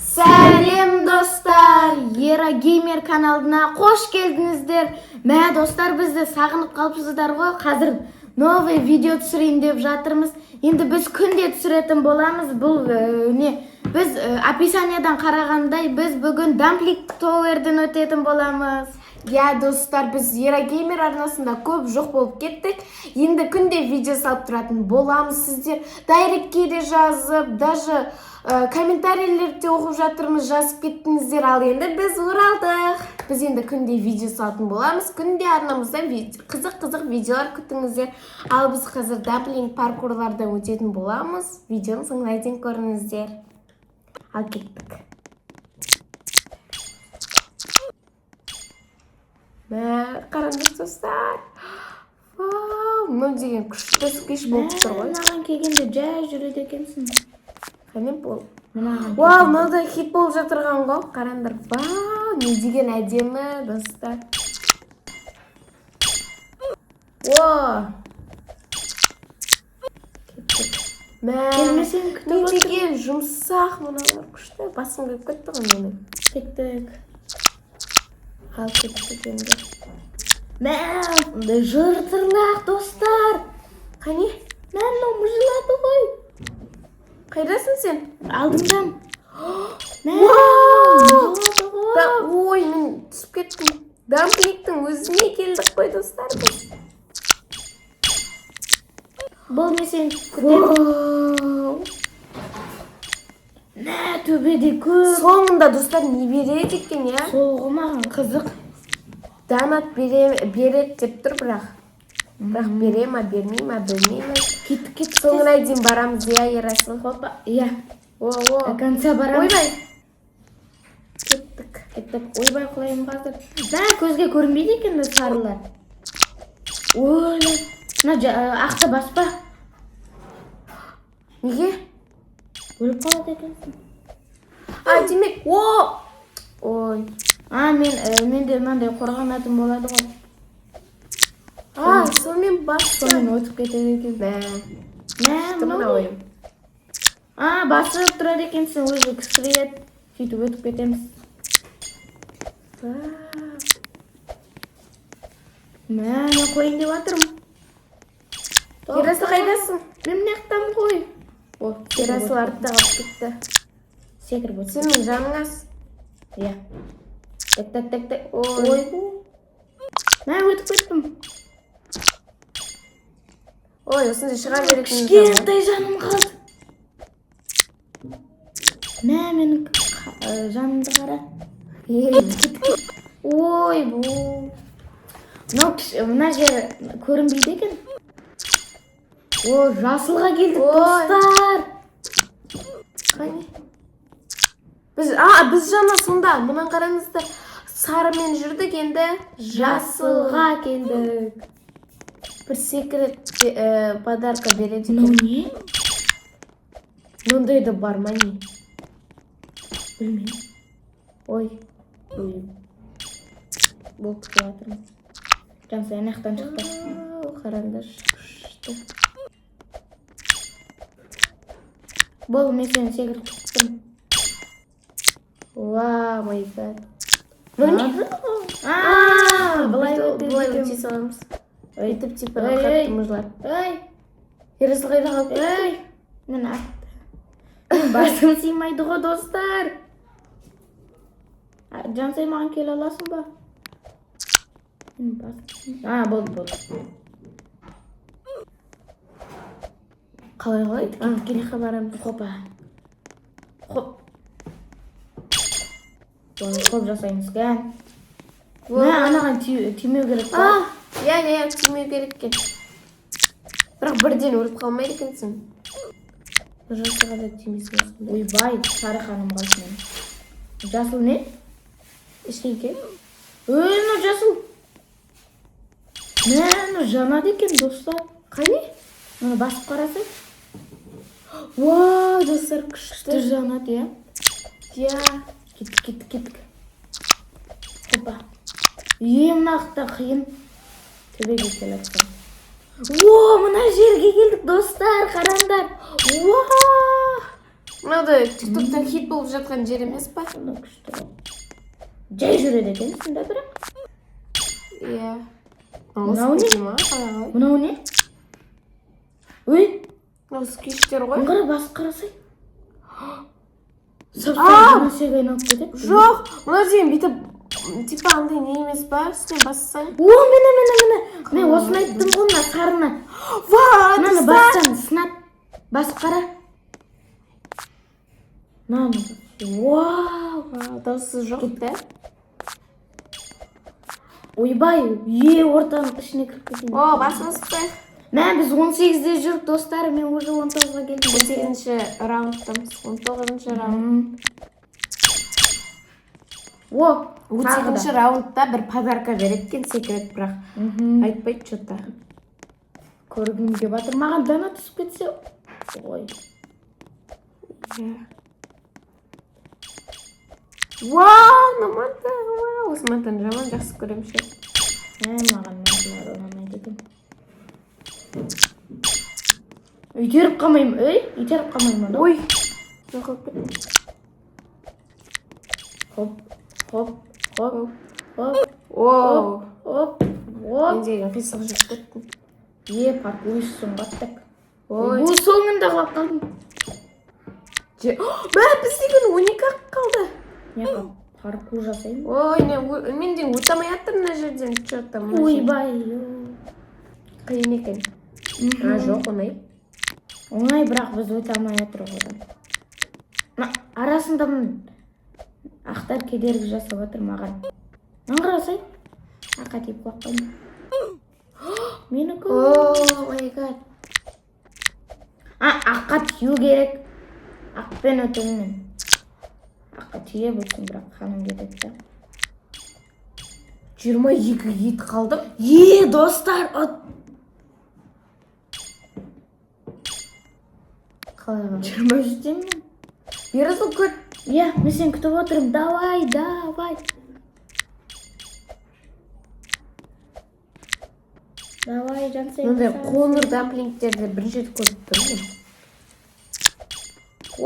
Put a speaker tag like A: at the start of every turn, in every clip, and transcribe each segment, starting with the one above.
A: Сәлем достар, Ера Геймер каналына қош келдіңіздер. Мә достар, бізді сағынып қалыпсыздар ғой. Қазір новый видео түсірейін деп жатырмыз. Енді біз күнде түсіретін боламыз. Бұл біз описаниядан қарағандай, біз бүгін Дамплик Тоуэрден өтетін боламыз. Достар, біз Ера Геймер арнасында көп жоқ болып кеттік. Енді күнде видео салып тұратын боламыз. Сіздер дайректке де жазып, даже комментарийлерде оқып жатырмыз, жазып кеттіңіздер. Ал енді біз оралдық. Біз енді күнде видео салатын боламыз. Күнде арнамызда қызық видеолар күтіңіздер. Ал біз қазір дамплинг паркурлардан өтетін боламыз. Видеоны соңына дейін көріңіздер. Ал кеттік. Қараңыз достар. Мынау деген күшті сквиш болып тұр ғой.
B: Мынаған келгенде жай жүреді екенсің.
A: Қане бол. Мынада хит болып жатырған ғой. Қараңдар. Не деген әдемі достар.
B: Келмесең күтіп
A: не деген жұмсақ, мыналар күшті. Басым кіріп кетті ғой менің.
B: Кеттік.
A: Ал кеттік енді.
B: Жыртырлақ достар.
A: Қане?
B: Мынау мұжылады ғой.
A: Қайдасың сен?
B: Алдымдан.
A: Мұжылады ғой. Ой, мен түсіп кеттім. Дампликтің өзіне келдік қой достар біз.
B: Бұл не сен күтем. Төбеде көп.
A: Соңында достар не береді екен, я?
B: Солғы маған қызық.
A: Донат береді деп тұр, бірақ бере ма, бермей ма, білмеймін.
B: Кеттік.
A: Соңына дейін барамыз, Ерасыл.
B: Хопа, иә.
A: До
B: конца барамыз.
A: Ойбай. Кеттік.
B: Ойбай құлайым қазір. Көзге көрінбейді екен сарылар. Ой, ақты баспа.
A: Неге?
B: Өліп қалады екенсің.
A: Демек, ой.
B: Менде мынандай қорған атым болады ғой.
A: Сонымен
B: Сонымен өтіп кетеді екен.
A: Мына ойым.
B: Басып тұрады екенсің, өзі кісілет. Сөйтіп өтіп кетеміз. Мен қойын деп атырмын.
A: Ерасы қайдасың?
B: Мен мынаяқтамын ғой.
A: Ерасыл артта қалып кетті.
B: Секіріп өтсін.
A: Сенің жаныңас?
B: Иә. Тәк.
A: Ой.
B: Мен өтіп кеттім.
A: Ой, осында шыға беретін.
B: Кішкентай жаным қалды. Менің жанымды қара. Ой, бұл. Мына жер көрінбейді екен. Жасылға келдік достар.
A: Қане? Біз жаңа сонда, мұнан қараңыздар, сарымен жүрдік, енді жасылға келдік. Бір секрет подарка береді.
B: Не?
A: Мұндай да бар ма не?
B: Білмеймін.
A: Ой.
B: Болып жатырмын. Жансай аяқтан шықты.
A: Қараңдар күшті.
B: Бол, мен сені секіріп күттім.
A: Май гад. Бұлай өте саламыз. Өйтіп типа қатты мұжылар. Ерасыл қайда қалып кетті?
B: Мен атты. Басым сыймайды ғой достар. Жансай маған келе аласың ба? Болды.
A: Қалай? Келеқа барамыз.
B: Хопа. Хоп жасаймыз кән. Анаған түймеу керек па?
A: Иә, түймеу керек кен. Бірақ бірден өліп қалмайды екенсің. Жасылға да түймесің.
B: Ойбай, сары ханым қалсын. Жасыл не?
A: Ешкенке?
B: Мына жасыл. Мына жанады екен достар.
A: Қане?
B: Мына басып қарасай.
A: Достар күшті
B: жанады, иә?
A: Иә.
B: Кеттік. Хопа. Мынақта қиын. Төбеге келіпті. Мына жерге келдік достар, қараңдар. Мынау TikTok'та хит болып жатқан жер емес па?
A: Мына күшті. Жай жүреді екенсің да бірақ.
B: Иә.
A: Мынау не?
B: Қалай?
A: Мынау не? Ой,
B: Осы кештер ғой.
A: қара бас қарасай. Сап-сап насек айналып кетеді.
B: Жоқ, мынау деген бүйтіп типа андай не емес па? Үстіне бассаң.
A: О, міне. Мен осыны айттым ғой мына сарыны.
B: Ва,
A: Мынаны бассаң сынат. Бас қара. Мынаны. Вау.
B: Даусы жоқ та.
A: Ойбай, ортаның ішіне кіріп кетейін.
B: О, басымызды.
A: Мә, біз 18-де жүріп достар, мен уже 19-ға келдім.
B: 18-ші раундтамыз, 19-ші раунд.
A: О,
B: 18-ші раундта бір подарка береткен секрет, бірақ айтпайды что-то.
A: Көргімге батыр, маған дана түсіп кетсе. Ой.
B: Вау, наманта, вау. Османтан жаман жақсы көрем ше.
A: Маған мәзілер оңамайды екен. Итеріп қалмайым, итеріп қалмайым.
B: Ой, жоғалып кетті.
A: Хоп.
B: Оу.
A: Мен
B: деген қисық жүріп кеттім.
A: Паркуйшысың баттық.
B: Ой.
A: Бұл соңында қалып қалдым.
B: Біз деген 12-ақ қалды.
A: Неға паркур жасайын.
B: Ой, мен деген өтамай аттым мына жерден. Что-то
A: Ойбай.
B: қиын екен. Жоқ, оңай.
A: Оңай, бірақ біз өте алмай атыр одан. Арасында ақтар кедергі жасап отыр маған. Қарасай. Аққа тиіп қаққан. Менікі.
B: О май гад.
A: Аққа тию керек. Ақпен өтіммен. Аққа тие бұлсын, бірақ қаным кетеді.
B: 22 ет қалдым.
A: Достар,
B: Қалай
A: 23-тен мен.
B: Берізіл көт.
A: Мен сен күтіп отырым. Давай. Давай, жансай.
B: Мұндай қоңыр дамплингтерді бірінші рет көріп тұрмын. О,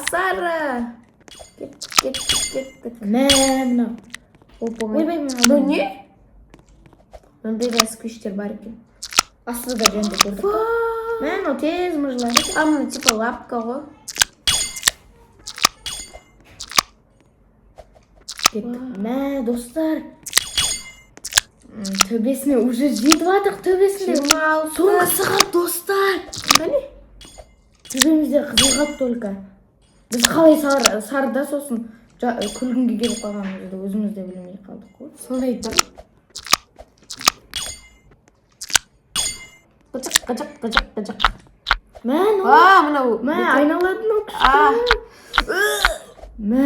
B: сары. Кеттік.
A: Мә.
B: Ойбай, бұл не? Мұндай да сквиштер бар екен.
A: Астыда жөнді көрдік. Мә, тез мұжылады.
B: Мұны типа лапка ғой.
A: Мә, достар. Төбесіне уже жетіп атық төбесіне. Соңғы сағат, достар.
B: Қане?
A: Төбемізде қызылғат только. Біз қалай сарыда сосын күлгінге келіп қалғанымызды өзімізде білмей қалдық қой.
B: Сондай тұр. Қыжық.
A: Мә, айналатын ол күшті. Мә.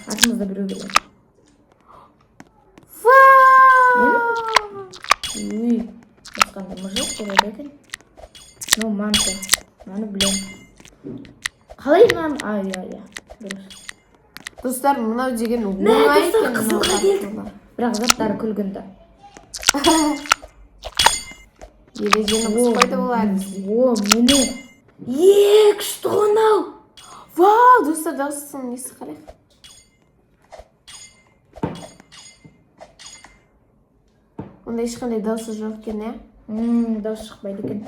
A: Артымызда біреу келеді. Басқанда мұжық келеді екен. Манты. Маны білем. Қалай мынаны?
B: Достар, мынау деген оңай екен.
A: Қызылға келді. Бірақ заттары күлгінді.
B: Ережені бұзбайды болады.
A: Міне. Күшті ғонау.
B: Вау, достар, дауысының несі қалай? Онда ешқандай дауысы жоқ екен, ә?
A: Дауыс шықпайды екен.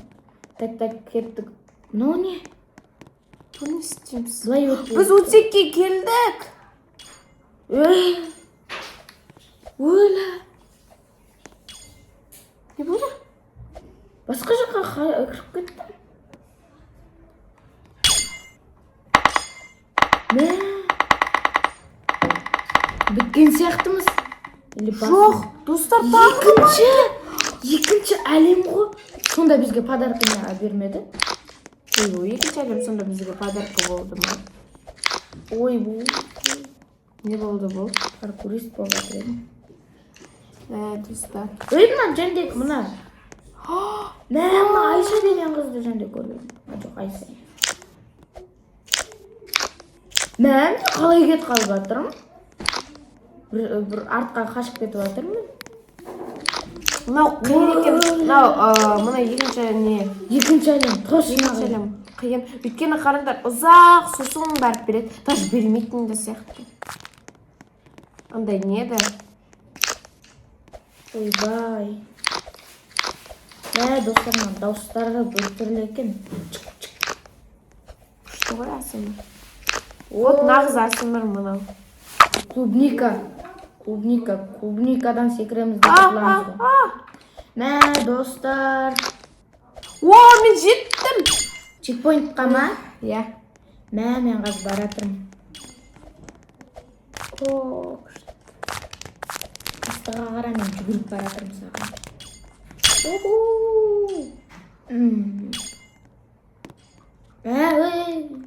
A: Так, кеттік. Мынау не?
B: Бұны істейміз.
A: Бұлай өтті.
B: Біз өтсекке келдік.
A: Өлі.
B: Не болды?
A: Басқа жаққа кіріп кеттім. Біткен сияқтымыз.
B: Жоқ, достар, тағы
A: Екінші әлем ғой. Сонда бізге подарка не бермеді?
B: Екінші әлем сонда бізге подарка болды ма?
A: Бұл.
B: Не болды бұл?
A: Паркурист болып жатыр едім.
B: Достар.
A: Мына жәндек, мына. Мына Айша деген қызды жәндек көрдім. Жоқ, Айша. Мен қалай кет қалып жатырмын? Бір артқа қашып кетіп жатырмын.
B: Мынау қиын екен. Мына екінші не?
A: Екінші әлем.
B: Екінші әлем.
C: қиын. Өйткені қараңдар, ұзақ сосын барып береді. Даже бермейтін де сияқты. Андай не да?
A: Ойбай. Достар, мына дауыстарға бөлтірлі екен.
C: Күшті ғой асымыр. Вот нағыз асымыр мынау.
A: Клубника. Клубникадан секіреміз деп қыламыз ғой. Достар.
C: Мен жеттім.
A: Чекпоинтқа ма?
C: Иә.
A: Мен қаз баратырмын. Астыға қара, мен жүгіріп баратырмын саған.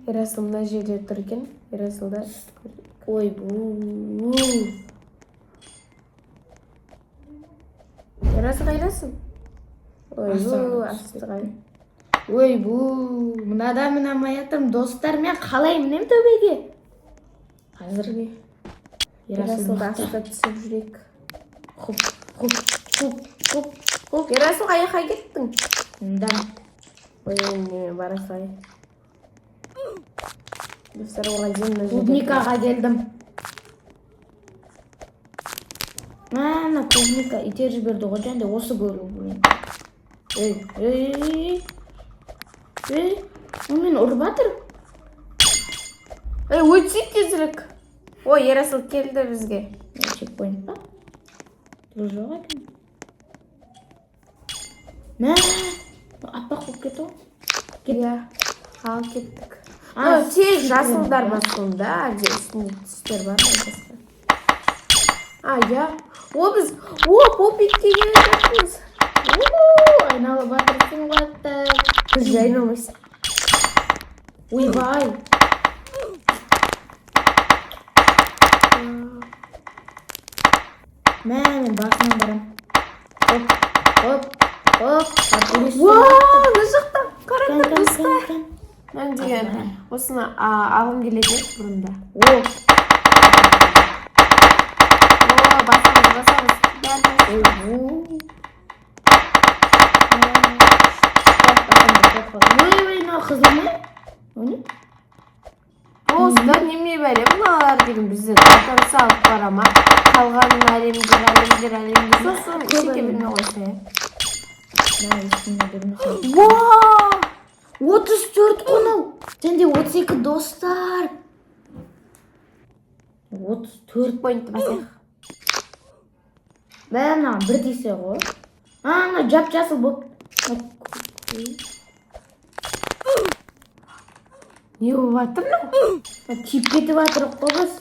C: Ерасыл мына жерде тұр екен. Ерасылда. Ерасыл қайдасың? Астыға.
A: Мынада мінамай атырмын. Достар, мен қалай мінем төбеге? Қазірге.
C: Ерасылды астыға түсіп жүрек.
A: Құп.
C: Ерасыл қаяққа кеттің?
A: Мұндан.
C: Не барасай. Достар, оған земна жерде.
A: Клубникаға келдім. Мәні клубника итер жіберді ғой, және осы көру бұлын. Мен ұрып атыр.
C: Өтсек кезірік. Ерасыл келді бізге.
A: Чекпоинт па? Тұр жоқ екен. Аппақ болып кетті ғой.
C: Иә, ал кеттік. Тек жасылдар басылында, әлде үстінде түстер бар ма? Иә. Біз попитке келе жатырмыз.
A: Айналып батырсың қуатты.
C: Біз же айналмайсың.
A: Ойбай. Мен басынан барам. Хоп.
C: Мына жақта. Қараңдар достар. Мен деген осыны алғым келеді бұрында. Басамыз.
A: Қызыл не?
C: Осыда неме бәлем мыналар деген бізді қатарысы алып барама. Қалғанын әлемдер. Сосын ішеке білме қойса.
A: 34 қонау. Сенде 32 достар. 34
C: поинтті басайық.
A: Бәна бір десе ғой. Жап-жасыл болып.
C: Не болып атыр?
A: Тиіп кетіп атыр қой біз.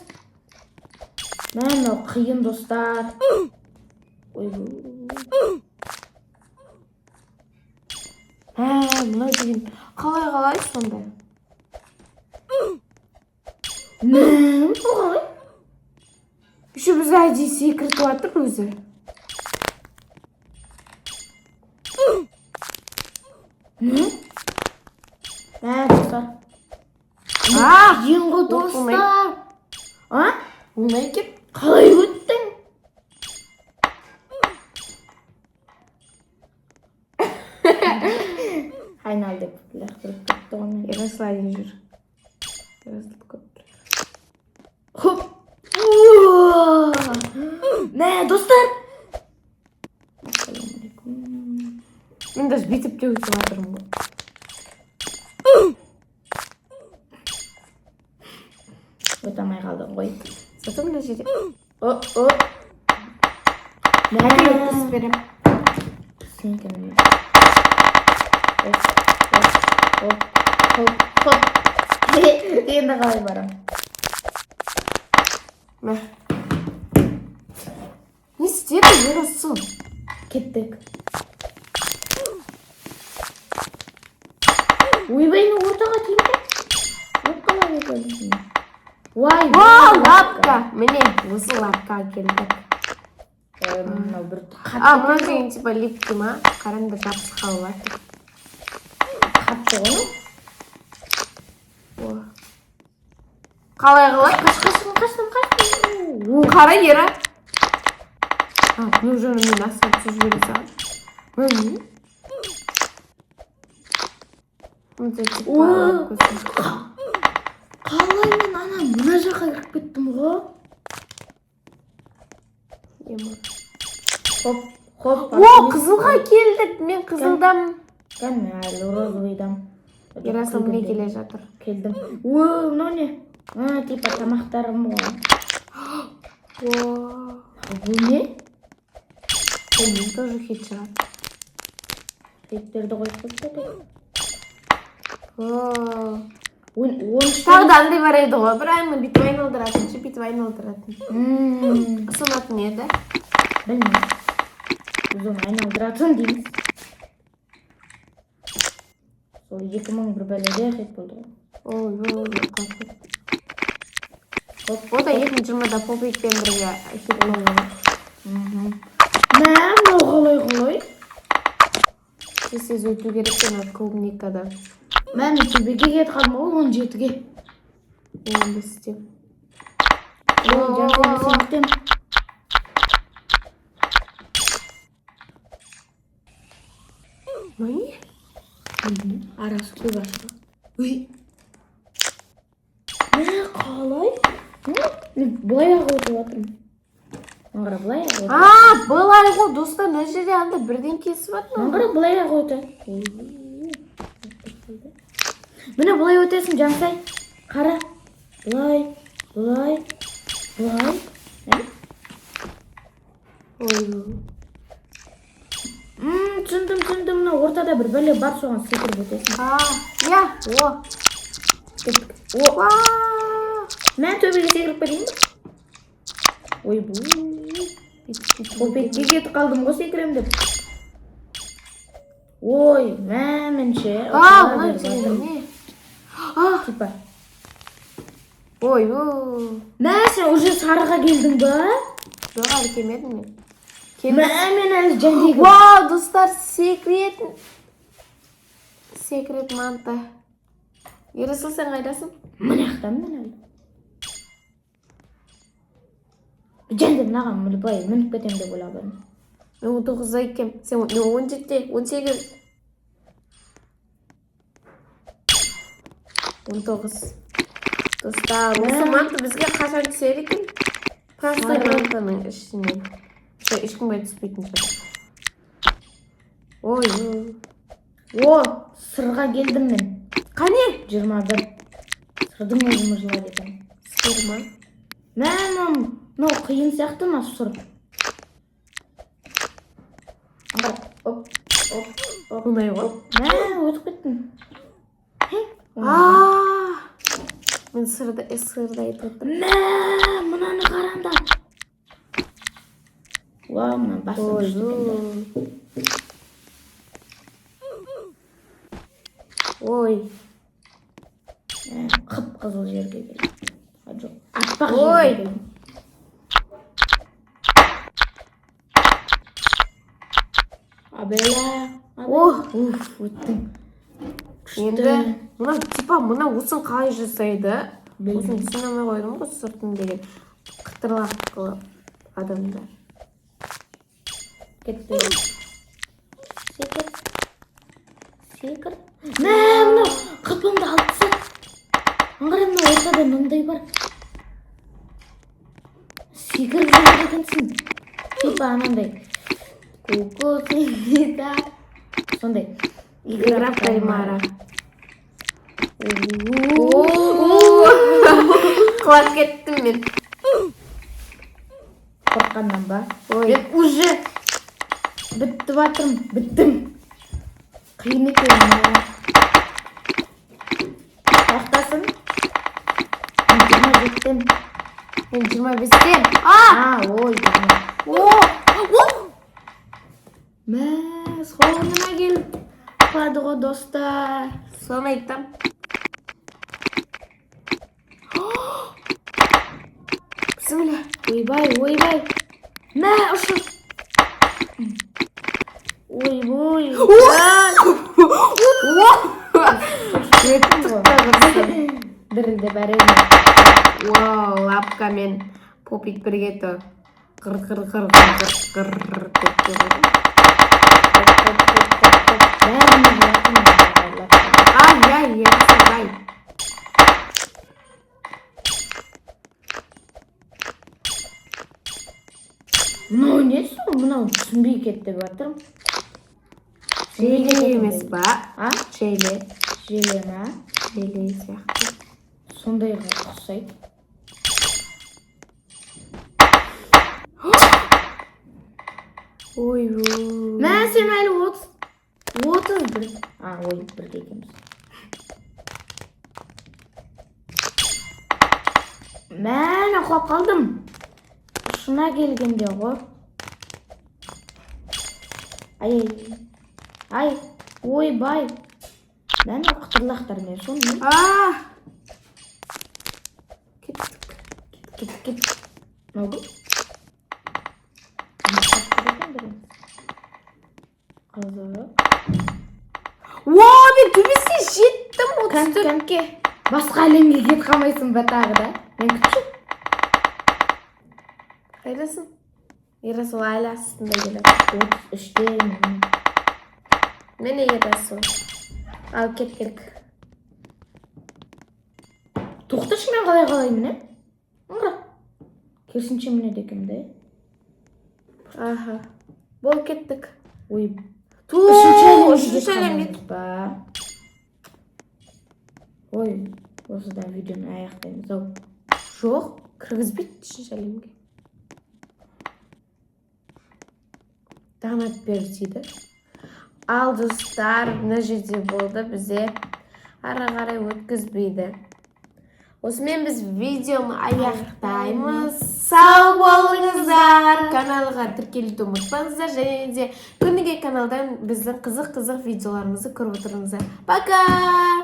A: Қиын достар.
C: Мынау деген қалай сонда?
A: Қалай?
C: Үші біз әдей секіртіп атыр өзі.
A: Достар. Ең ғой достар.
C: Оңай кеп.
A: Қалай өттің? Айналды лақтырып кетті ғой.
C: Ерасыл айын жүр. Ерасыл көп.
A: Хоп. Достар.
C: Мен даже бүйтіп те өтіп жатырмын ғой.
A: Өтамай қалдың ғой.
C: Зато мына жерде.
A: Өтіс
C: берем.
A: Сен кімін? Хоп. Енді қалай барам?
C: Не істеді Ерасыл?
A: Кеттік. Ойбайны ортаға тиімді. Қалай өтілісің?
C: Лапка. Міне, осы лапка келдік.
A: Мынау бір
C: мына деген типа липки ма? Қараңда жапсы қалып.
A: Қатты ғой?
C: Қалай?
A: Қаштым.
C: Қара ера. Бұл жөні мен асфальт сүз жібере саған.
A: Қалай мен ана мына жаққа кіріп кеттім ғой. Хоп.
C: О, қызылға келдік. Мен қызылдам.
A: Кән мен әлі розовыйдам.
C: Ерасыл не келе жатыр?
A: Келдім. О, мынау не? Типа тамақтарым ғой. Бұл не?
C: Мен тоже хит шығар.
A: Хиттерді қойып қойып.
C: Тағы да андай бар еді ғой. Бір аймын бүйтіп айналдыратын. Соның аты не еді?
A: Білмеймін. Біз оны айналдыратын дейміз. Сол 2001 бәледе хит болды ғой.
C: О да 2020-да Попикпен бірге хит болды.
A: Мынау қалай?
C: Сіз өту керек пен клубникада.
A: Мен төбеге кетіп қалдым ғой 17-ге.
C: 15-те.
A: Жантайын.
C: Не?
A: Арасы көп ашты. Қалай? Мен былай өтіп жатырмын. Маңғыра былай өтіп.
C: Былай ғой, достар, мына жерде анда бірден кесіп жатыр.
A: Маңғыра былай өтіп. Міне былай өтесің, Жансай. Қара. Былай. Түсіндім. Мына ортада бір бәле бар, соған секіріп өтесің. Мен төбеге секіріп кетейін бе? Ой, бұл. Попекке кетіп қалдым ғой секірем деп. Ой, мәмінше.
C: Мына жерде не?
A: Типа.
C: Ой.
A: Сен уже сарыға келдің ба?
C: Жоқ, әлі келмедім мен.
A: Мен әлі жәндегі.
C: Вау, достар, секрет манта. Ерасыл, сен қайдасың?
A: Міне ақтам мен әлі. Жәнді мынаған былай мініп кетем деп ойлағым.
C: Мен 19-да екем. Сен 17-те, 18. 19. Достар, осы манты бізге қашан түсер екен? Простой мантаның ішінен. Ешкімге түспейтін шығар. Ой.
A: Сырға келдім мен.
C: Қане?
A: 21. Сырдың өзі мұжыла кетем.
C: Сыр ма?
A: Мынау қиын сияқты ма сұр?
C: Бұнай ғой.
A: Өтіп кеттім.
C: Мен сырда айтып отырмын.
A: Мынаны қараңдар. Мына басым үшті
C: Ой.
A: Қып-қызыл жерге келдім. Жоқ, аппақ
C: Ой.
A: жерге келдім. Абела. Өттің.
C: Енді, мына осын қалай жасайды? Осын түсіне алмай қойдым ғой, сұртын деген қытырлақ қылып адамдар.
A: Кетті. Секір. Мына қапымды алып түсет. Аңғара мына ортада мындай бар. Секіріп жүреді екенсің. Типа анандай. Ку-ку сенде. Сондай.
C: Игра в кальмара. Құлап кеттім мен.
A: Қорққаннан ба?
C: Ой.
A: Мен уже бітіп жатырмын. Біттім. Қиын екен. Тоқтасын. Мен 27-тем.
C: Мен 25-тем.
A: Ой. Соңына келіп қалды ғой достар.
C: Соны айтам. Бісміллә.
A: Ойбай. Ұшыр. Ой. Дірілді бәрі.
C: Вау, лапка мен Попик бірге тұр. Қыр.
A: Бәріне
C: Ай, ерсің, ай.
B: Мынау несі? Мынау түсінбей кетті деп жатырмын.
C: Желе емес па?
B: А?
C: Желе.
B: Желе ма?
C: Желе сияқты.
B: Сондайға ұқсайды.
C: Ой.
B: Мә, сен әлі 31. Ой, бірге екенбіз. Мән, құлап қалдым. Шына келгенде ғой. Ай, ой, бай. Мән, қытырлақтар мен соны. Кет. Мынау бұл? Қазығы.
C: Мен төбесіне жеттім.
B: Кәмке. Басқа әлемге кет қалмайсың ба тағы да? Мен күтші.
C: Қайдасың? Ерасыл айласында келеді.
B: 33-те.
C: Мені ерасыл. Ал кет.
B: Тоқташы, мен қалай міне? Ұңға. Керсінше міне декімді.
C: Аха. Бол кеттік.
B: Ой.
C: Үшінші әлемге.
B: Ой, осыдан видеоны аяқтаймыз ау.
C: Жоқ, кіргізбейді үшінші әлемге. Дағнат бер дейді. Ал достар, мына жерде болды, бізде ары қарай өткізбейді. Осымен біз видеоны аяқтаймыз. Сау болыңыздар. Каналға тіркелуді ұмытпаңыздар. Және де күніге каналдан біздің қызық видеоларымызды көріп отырыңыздар. Пока!